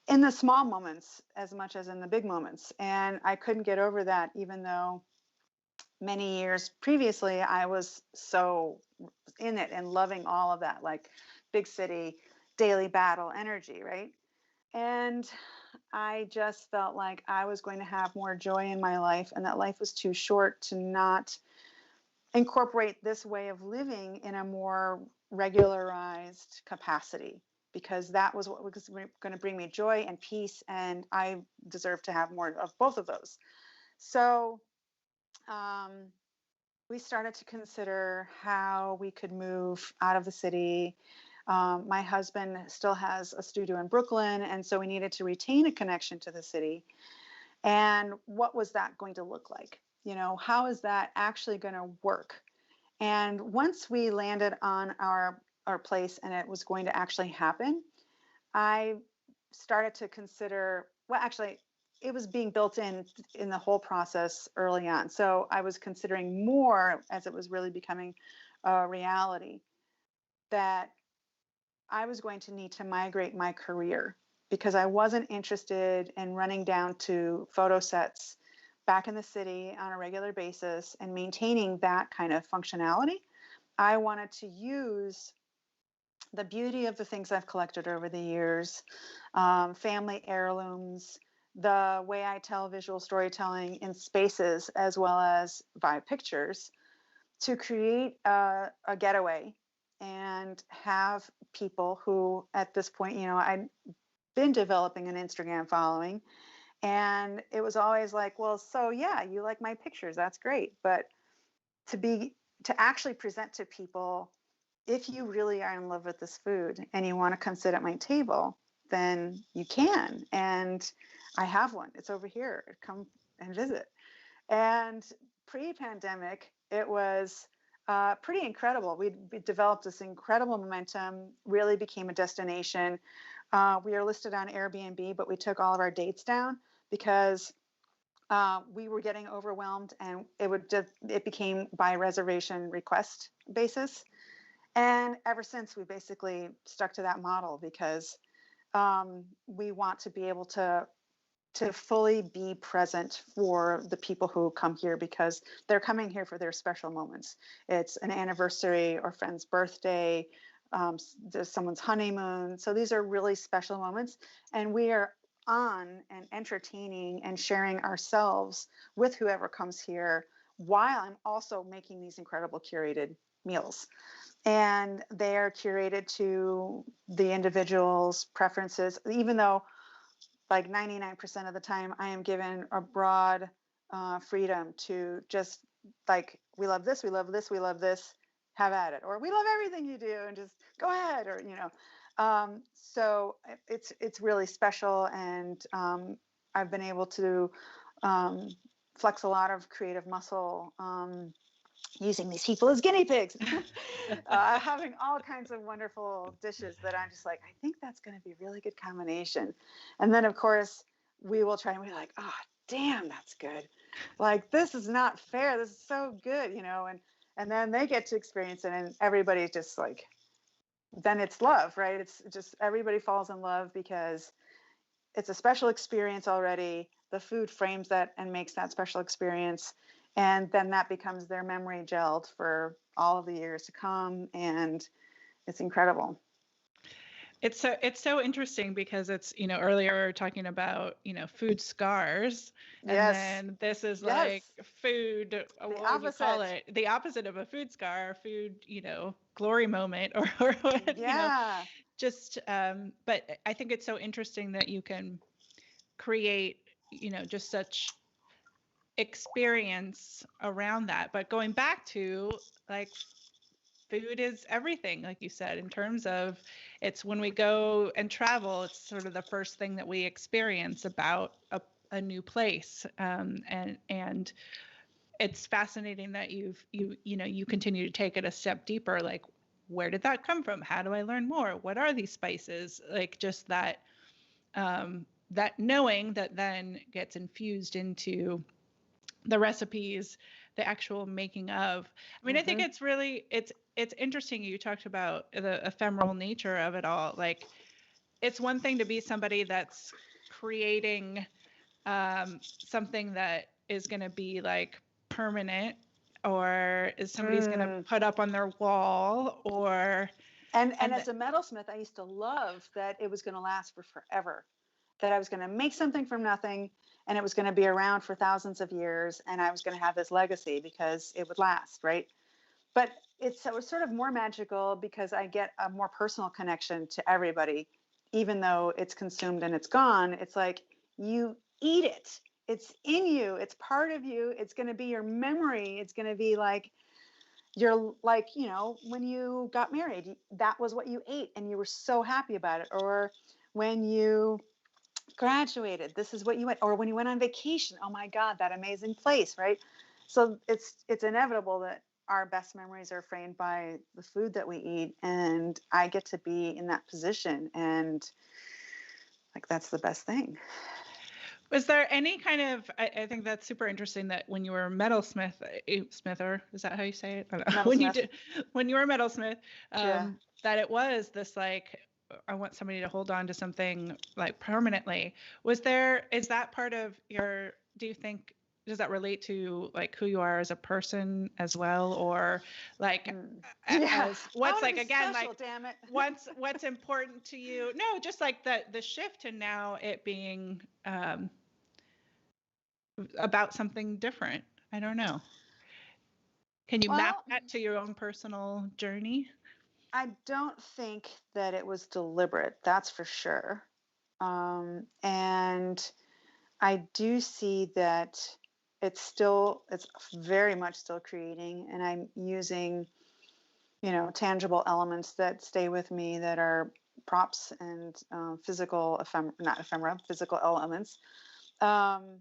in the small moments as much as in the big moments. And I couldn't get over that, even though many years previously I was so in it and loving all of that, like big city, daily battle energy, right? And I just felt like I was going to have more joy in my life, and that life was too short to not incorporate this way of living in a more regularized capacity, because that was what was going to bring me joy and peace, and I deserve to have more of both of those. So um, we started to consider how we could move out of the city, My husband still has a studio in Brooklyn, and so we needed to retain a connection to the city. And what was that going to look like? How is that actually going to work? And once we landed on our place and it was going to actually happen, I started to consider, well, actually, it was being built in the whole process early on. So I was considering more as it was really becoming a reality that I was going to need to migrate my career because I wasn't interested in running down to photo sets back in the city on a regular basis and maintaining that kind of functionality. I wanted to use the beauty of the things I've collected over the years, family heirlooms, the way I tell visual storytelling in spaces as well as by pictures to create a getaway and have people who, at this point, I'd been developing an Instagram following. And it was always like, well, so yeah, you like my pictures. That's great. But to be, to actually present to people, if you really are in love with this food and you want to come sit at my table, then you can. And I have one. It's over here. Come and visit. And pre-pandemic, it was pretty incredible. We developed this incredible momentum, really became a destination. We are listed on Airbnb, but we took all of our dates down because we were getting overwhelmed, and it became by reservation request basis. And ever since, we basically stuck to that model because we want to be able to fully be present for the people who come here because they're coming here for their special moments. It's an anniversary or friend's birthday, there's someone's honeymoon. So these are really special moments, and we are on and entertaining and sharing ourselves with whoever comes here while I'm also making these incredible curated meals. And they are curated to the individual's preferences, even though like 99% of the time I am given a broad freedom to just like, we love this, we love this, we love this, have at it, or we love everything you do and just go ahead, or so it's really special. And I've been able to flex a lot of creative muscle using these people as guinea pigs, having all kinds of wonderful dishes that I'm just like, I think that's going to be a really good combination. And then, of course, we will try and we're like, oh, damn, that's good. Like, this is not fair. This is so good, and then they get to experience it, and everybody's just like, then it's love, right? It's just everybody falls in love because it's a special experience already. The food frames that and makes that special experience. And then that becomes their memory gelled for all of the years to come. And it's incredible. It's so interesting because it's, earlier we were talking about, food scars, and Yes. then this is Yes. like food, The what would you call opposite. it? The opposite of a food scar, food, glory moment, or what, Yeah. just but I think it's so interesting that you can create, just such experience around that. But going back to, like, food is everything, like you said, in terms of, it's when we go and travel, it's sort of the first thing that we experience about a new place. And it's fascinating that you continue to take it a step deeper. Like, where did that come from? How do I learn more? What are these spices? Like, just that knowing that then gets infused into the recipes, the actual making of. I mean, I think Mm-hmm. it's interesting you talked about the ephemeral nature of it all. Like, it's one thing to be somebody that's creating something that is going to be like permanent, or is somebody's going to Mm. put up on their wall, or And and as a metalsmith, I used to love that it was going to last for forever, that I was going to make something from nothing and it was going to be around for thousands of years and I was going to have this legacy because it would last, right? But it was sort of more magical because I get a more personal connection to everybody, even though it's consumed and it's gone. It's like you eat it. It's in you. It's part of you. It's going to be your memory. It's going to be like You're like, when you got married, that was what you ate and you were so happy about it. Or when you graduated, this is what you went, or when you went on vacation, oh my God, that amazing place, right? So it's inevitable that our best memories are framed by the food that we eat. And I get to be in that position. And like, that's the best thing. Was there any kind of, I think that's super interesting that when you were a metalsmith, smither, is that how you say it? I don't know. Metalsmith. When you were a metalsmith, Yeah. that it was this like, I want somebody to hold on to something like permanently. Is that part of your, do you think, does that relate to like who you are as a person as well? Or like, Yeah. as I what's want to like, be again, special, like, damn it. what's important to you? No, just like the shift to now it being, about something different. I don't know. Can you map Well, that to your own personal journey? I don't think that it was deliberate, that's for sure. And I do see that it's very much still creating, and I'm using, tangible elements that stay with me that are props and physical, not ephemera, physical elements. Um,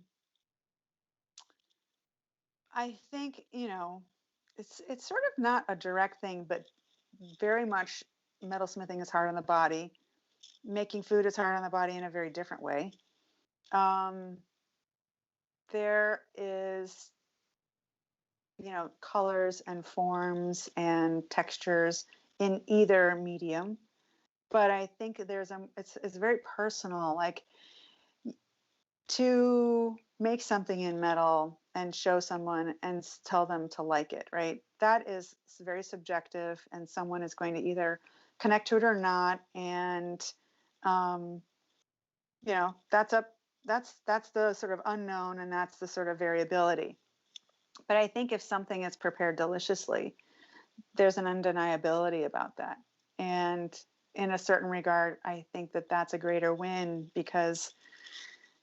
I think, it's sort of not a direct thing, but very much metalsmithing is hard on the body. Making food is hard on the body in a very different way. Um, there is, colors and forms and textures in either medium, but I think it's very personal. Like, to make something in metal and show someone and tell them to like it, right? That is very subjective, and someone is going to either connect to it or not. And um, that's up. That's the sort of unknown, and that's the sort of variability. But I think if something is prepared deliciously, there's an undeniability about that. And in a certain regard, I think that that's a greater win because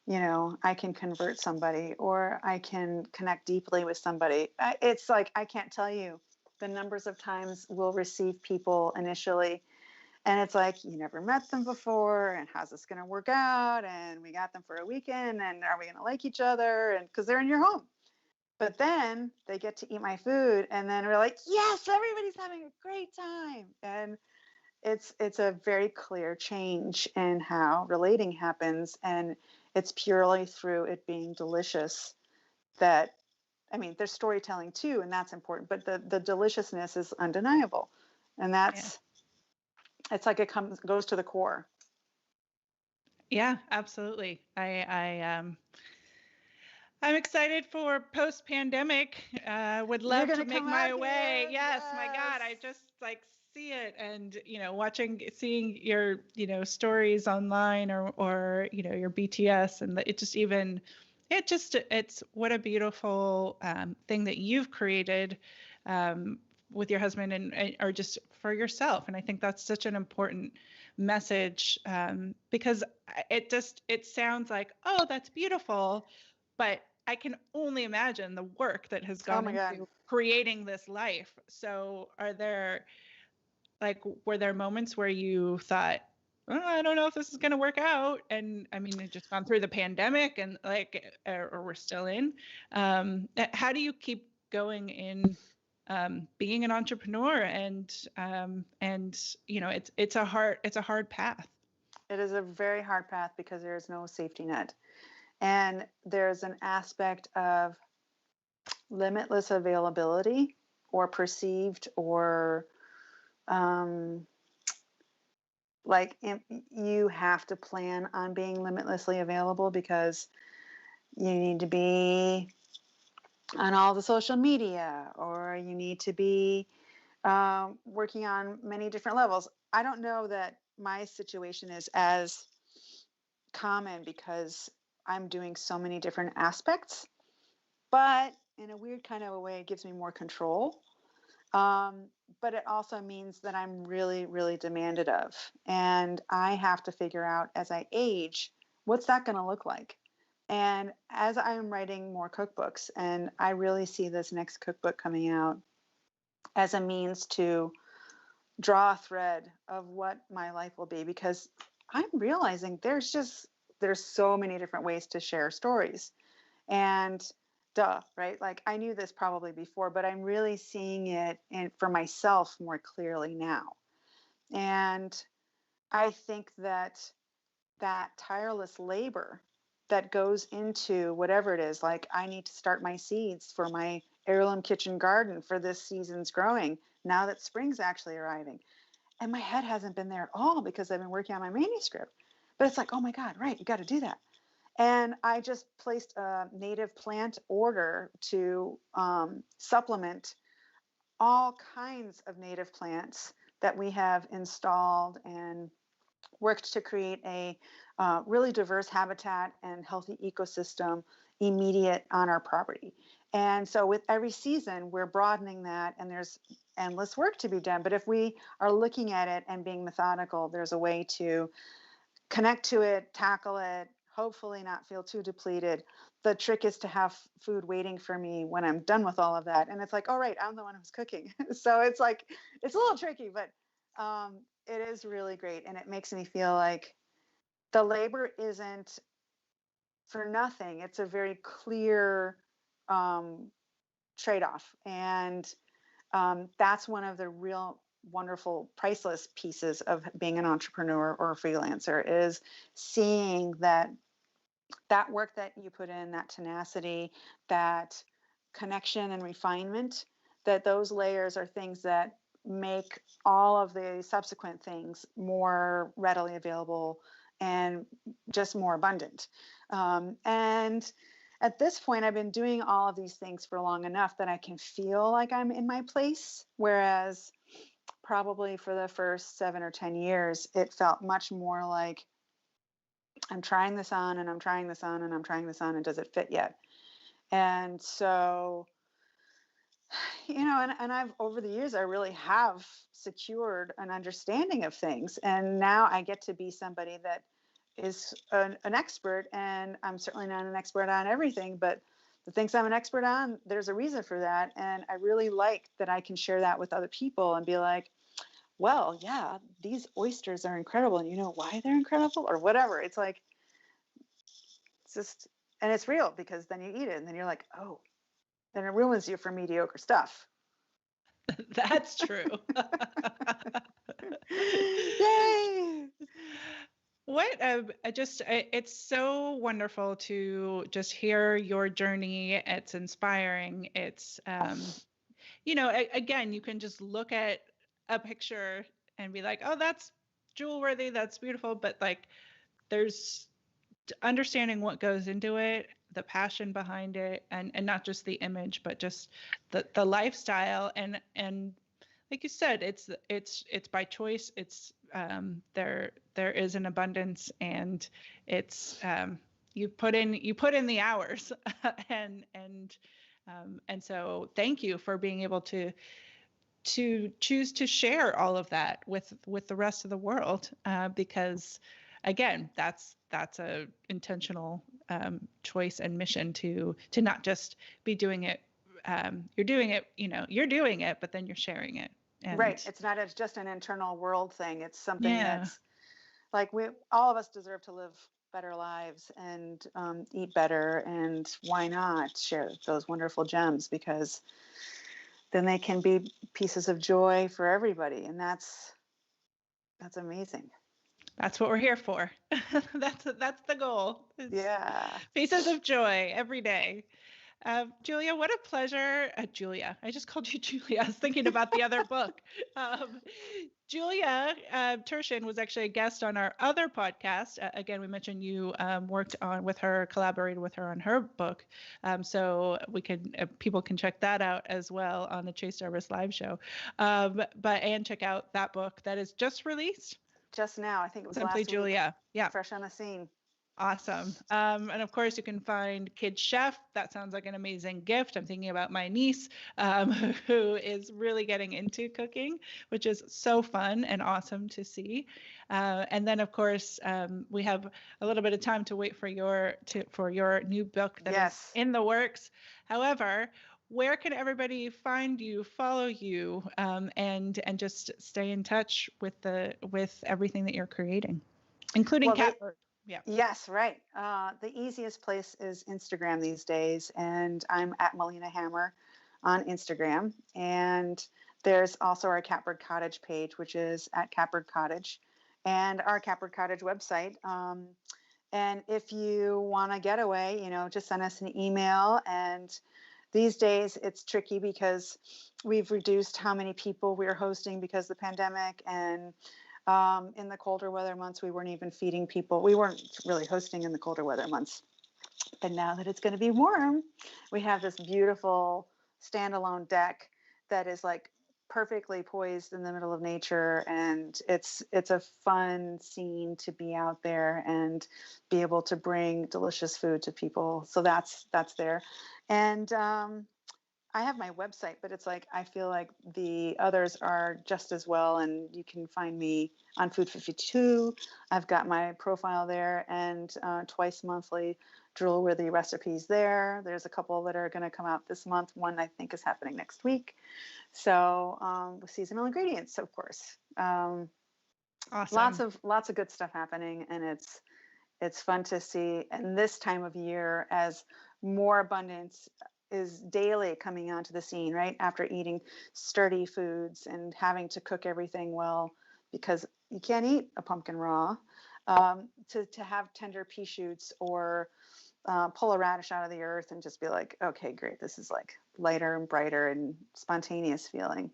I can convert somebody or I can connect deeply with somebody. It's like, I can't tell you the numbers of times we'll receive people initially, and it's like, you never met them before, and how's this going to work out? And we got them for a weekend, and are we going to like each other? And because they're in your home. But then they get to eat my food, and then we're like, yes, everybody's having a great time. And it's a very clear change in how relating happens, and it's purely through it being delicious. That, I mean, there's storytelling too, and that's important, but the deliciousness is undeniable, and Yeah. it's like it goes to the core. Yeah, absolutely. I'm excited for post-pandemic. Would You're love going to to make come my out way. here, Yes, my God, yes. I just like see it, and seeing your stories online, or your BTS, and it's what a beautiful thing that you've created with your husband, or just for yourself. And I think that's such an important message, because it sounds like, oh, that's beautiful, but I can only imagine the work that has Oh gone my God. into creating this life. So were there moments where you thought, oh, I don't know if this is going to work out? And I mean, it just gone through the pandemic, and or we're still in. How do you keep going in being an entrepreneur? And it's a hard path. It is a very hard path because there is no safety net, and there's an aspect of limitless availability, or perceived, or um, like, you have to plan on being limitlessly available because you need to be on all the social media, or you need to be working on many different levels. I don't know that my situation is as common because I'm doing so many different aspects, but in a weird kind of a way, it gives me more control. Um, but it also means that I'm really, really demanded of. And I have to figure out as I age, what's that going to look like? And as I'm writing more cookbooks, and I really see this next cookbook coming out as a means to draw a thread of what my life will be, because I'm realizing there's so many different ways to share stories. And duh, right? Like I knew this probably before, but I'm really seeing it for myself more clearly now. And I think that that tireless labor that goes into whatever it is, like I need to start my seeds for my heirloom kitchen garden for this season's growing now that spring's actually arriving. And my head hasn't been there at all because I've been working on my manuscript. But it's like, oh my God, right, you got to do that. And I just placed a native plant order to supplement all kinds of native plants that we have installed and worked to create a really diverse habitat and healthy ecosystem immediate on our property. And so with every season, we're broadening that, and there's endless work to be done. But if we are looking at it and being methodical, there's a way to connect to it, tackle it, hopefully not feel too depleted. The trick is to have food waiting for me when I'm done with all of that. And it's like, oh, right, I'm the one who's cooking. So it's like, it's a little tricky, but it is really great. And it makes me feel like the labor isn't for nothing. It's a very clear trade-off. And that's one of the real wonderful priceless pieces of being an entrepreneur or a freelancer, is seeing that work that you put in, that tenacity, that connection and refinement, that those layers are things that make all of the subsequent things more readily available and just more abundant. And at this point, I've been doing all of these things for long enough that I can feel like I'm in my place. Whereas probably for the first 7 or 10 years, it felt much more like I'm trying this on and I'm trying this on and I'm trying this on, and does it fit yet? And so, and I've, over the years, I really have secured an understanding of things. And now I get to be somebody that is an expert, and I'm certainly not an expert on everything, but the things I'm an expert on, there's a reason for that. And I really like that I can share that with other people and be like, well, yeah, these oysters are incredible. And you know why they're incredible or whatever. It's like, it's just, and it's real, because then you eat it and then you're like, oh, then it ruins you for mediocre stuff. That's true. Yay! What it's so wonderful to just hear your journey. It's inspiring. It's again, you can just look at a picture and be like, oh, that's jewel worthy, that's beautiful, but like there's understanding what goes into it, the passion behind it, and not just the image, but just the lifestyle. And like you said, it's by choice. It's there is an abundance, and it's you put in the hours. And so thank you for being able to choose to share all of that with the rest of the world, because again, that's a intentional choice and mission to not just be doing it. You're doing it, you're doing it, but then you're sharing it. And Right. It's not just an internal world thing. It's something yeah, that's like, all of us deserve to live better lives and eat better. And why not share those wonderful gems? Because then they can be pieces of joy for everybody. And that's amazing. that's what we're here for. That's the goal. It's Yeah. pieces of joy every day. Julia, what a pleasure. Julia, I just called you Julia. I was thinking about the other book. Um, Julia Turshin was actually a guest on our other podcast. Again, we mentioned you worked on with her, collaborated with her on her book. So we can people can check that out as well on the Chase Jarvis live show. And check out that book that is just released. Just now, I think it was Simply last week. Julia. Yeah. Fresh on the scene. Awesome. And of course, you can find Kid Chef. That sounds like an amazing gift. I'm thinking about my niece, who is really getting into cooking, which is so fun and awesome to see. And then, of course, we have a little bit of time to wait for your new book that is Yes. in the works. However, where can everybody find you, follow you, and just stay in touch with everything that you're creating, including Catbird? Yeah. Yes, right. The easiest place is Instagram these days, and I'm at Melina Hammer on Instagram. And there's also our Catbird Cottage page, which is at Catbird Cottage, and our Catbird Cottage website. And if you want a getaway, just send us an email. And these days it's tricky because we've reduced how many people we're hosting because of the pandemic. And in the colder weather months, we weren't even feeding people. We weren't really hosting in the colder weather months. But now that it's going to be warm, we have this beautiful standalone deck that is like perfectly poised in the middle of nature, and it's a fun scene to be out there and be able to bring delicious food to people. So that's there. And I have my website, but it's like I feel like the others are just as well, and you can find me on Food 52. I've got my profile there, and twice monthly drool-worthy recipes there. There's a couple that are going to come out this month. One I think is happening next week. So with seasonal ingredients, of course. Awesome. Lots of good stuff happening, and it's fun to see. And this time of year, as more abundance is daily coming onto the scene, right after eating sturdy foods and having to cook everything well because you can't eat a pumpkin raw, to have tender pea shoots or pull a radish out of the earth and just be like, okay, great, this is like lighter and brighter and spontaneous feeling.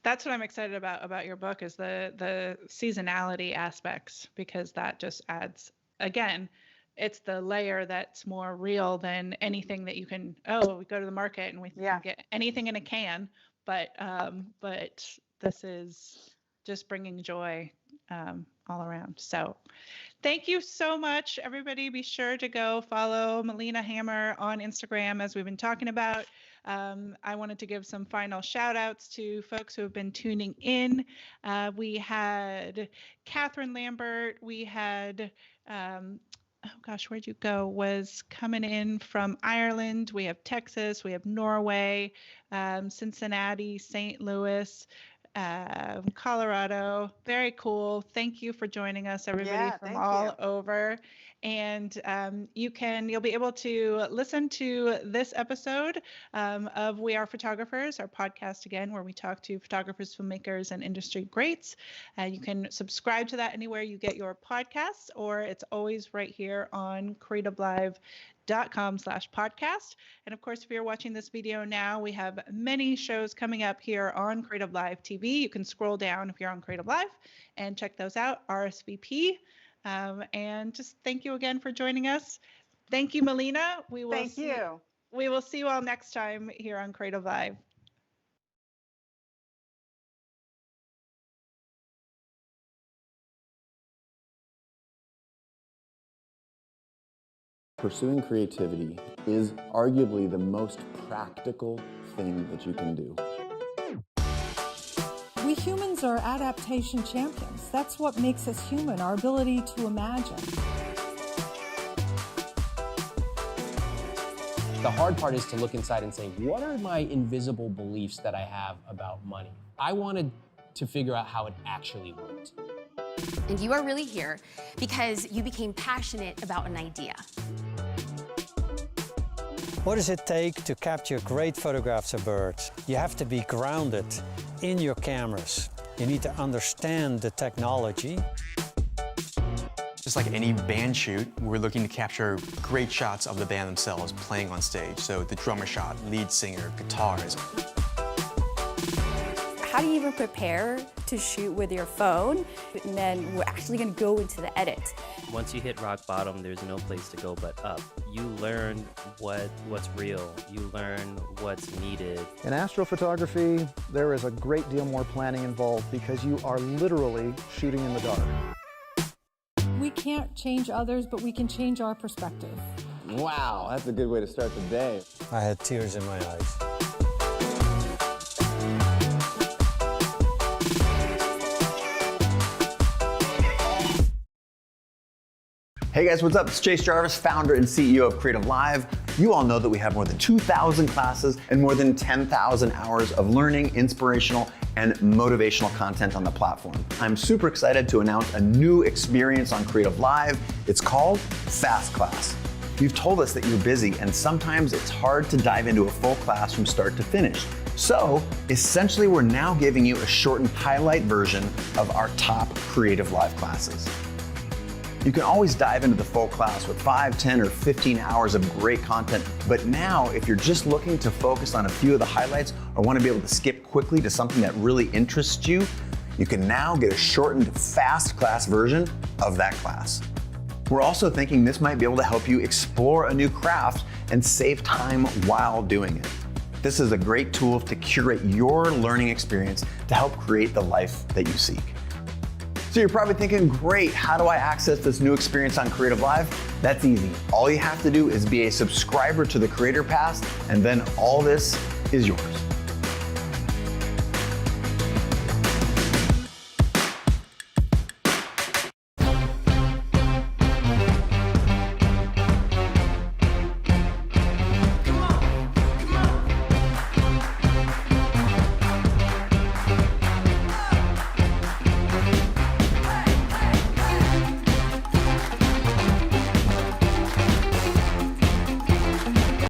That's what I'm excited about your book, is the seasonality aspects, because that just adds, again, it's the layer that's more real than anything that you can, we go to the market and we can get anything in a can, but this is just bringing joy all around. So thank you so much, everybody. Be sure to go follow Melina Hammer on Instagram, as we've been talking about. I wanted to give some final shout outs to folks who have been tuning in. We had Catherine Lambert. We had, where'd you go? Was coming in from Ireland. We have Texas. We have Norway, Cincinnati, St. Louis, Colorado. Very cool. Thank you for joining us, everybody from all over. And you'll be able to listen to this episode of We Are Photographers, our podcast again, where we talk to photographers, filmmakers, and industry greats. You can subscribe to that anywhere you get your podcasts, or it's always right here on creativelive.com/podcast. And of course, if you're watching this video now, we have many shows coming up here on Creative Live TV. You can scroll down if you're on Creative Live and check those out, RSVP. And just thank you again for joining us. Thank you, Melina. We will see you all next time here on Creative Live. Pursuing creativity is arguably the most practical thing that you can do. We humans are adaptation champions. That's what makes us human, our ability to imagine. The hard part is to look inside and say, what are my invisible beliefs that I have about money? I wanted to figure out how it actually worked. And you are really here because you became passionate about an idea. What does it take to capture great photographs of birds? You have to be grounded in your cameras. You need to understand the technology. Just like any band shoot, we're looking to capture great shots of the band themselves playing on stage. So the drummer shot, lead singer, guitars. How do you even prepare to shoot with your phone? And then we're actually going to go into the edit. Once you hit rock bottom, there's no place to go but up. You learn what's real. You learn what's needed. In astrophotography, there is a great deal more planning involved because you are literally shooting in the dark. We can't change others, but we can change our perspective. Wow, that's a good way to start the day. I had tears in my eyes. Hey guys, what's up? It's Chase Jarvis, founder and CEO of Creative Live. You all know that we have more than 2,000 classes and more than 10,000 hours of learning, inspirational, and motivational content on the platform. I'm super excited to announce a new experience on Creative Live. It's called Fast Class. You've told us that you're busy and sometimes it's hard to dive into a full class from start to finish. So essentially, we're now giving you a shortened highlight version of our top Creative Live classes. You can always dive into the full class with 5, 10, or 15 hours of great content. But now, if you're just looking to focus on a few of the highlights or want to be able to skip quickly to something that really interests you, you can now get a shortened fast class version of that class. We're also thinking this might be able to help you explore a new craft and save time while doing it. This is a great tool to curate your learning experience to help create the life that you seek. So you're probably thinking, great, how do I access this new experience on Creative Live? That's easy. All you have to do is be a subscriber to the Creator Pass, and then all this is yours.